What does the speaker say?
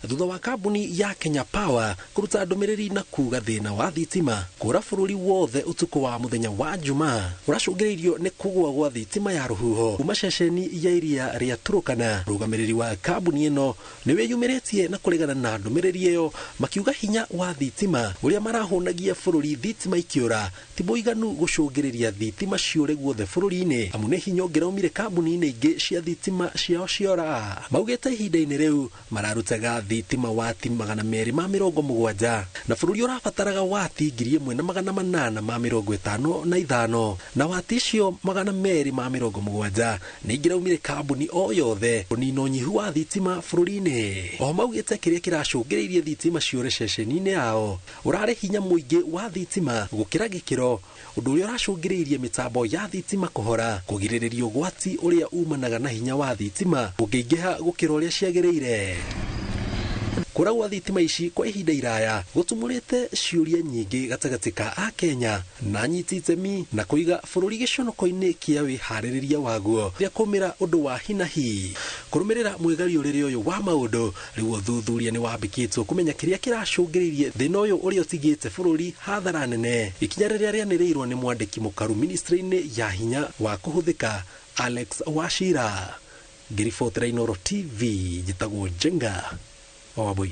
Thutha wa kambuni ya Kenya Power kuruta ndumiriri na kuga thina wa thitima kura bururi wothe utuku wa muthenya wa Jumaa uracungiririo ni kugwa gwa thitima ya ruhuho kuma ceceni ya iria ria Turukana. Rugamiriri wa kambuni ino niwe yumiritie na kuregana na ndumiriri iyo makiuga hinya wa thitima uria marahunagia bururi thitima ikiura ti muiganu gucungiriria thitima ciure guothe bururi-ini amu ni hinya ngiraumire kambuni-ini ingi cia thitima ciao ciora. Maugite ihinda-ini riu mararutaga thitima wati 270 na bururi urabataraga wati 1,855 na wati icio 270 ni ngiraumire kambuni o yothe unino nyihu wa thitima bururi-ini. O maugite kiria kiracungiririe thitima ciure ceceni-ini yao urare hinya muingi wa thitima gukira gikiro undu uria uracungiririe mitambo ya thitima kuhora kugiriririo gwati uria umanaga na hinya wa thitima ungiingiha gukira uria ciagiriire. Kuragwa thitima ici kwa ihinda iraya gutumurite ciuria nyingi gatagati ka a Kenya na nyiti itemi na kuiga bururi giconoko-ini kia wihaririria waguo ria kumira undu wa hinahi. Kurumirira mwigario riria uyu wa maundu riu uthuthuria ni wambikitwo kumenya kiria kiracungiririe thina uyu uria utigite bururi hathara nene. Ikinya riria rianirirwo ni mwandiki mukaru ministry-ini ya hinya wa kuhuthika Alex Wachira. Ngiribotera Inooro TV, njitagwo Njenga Wawabui.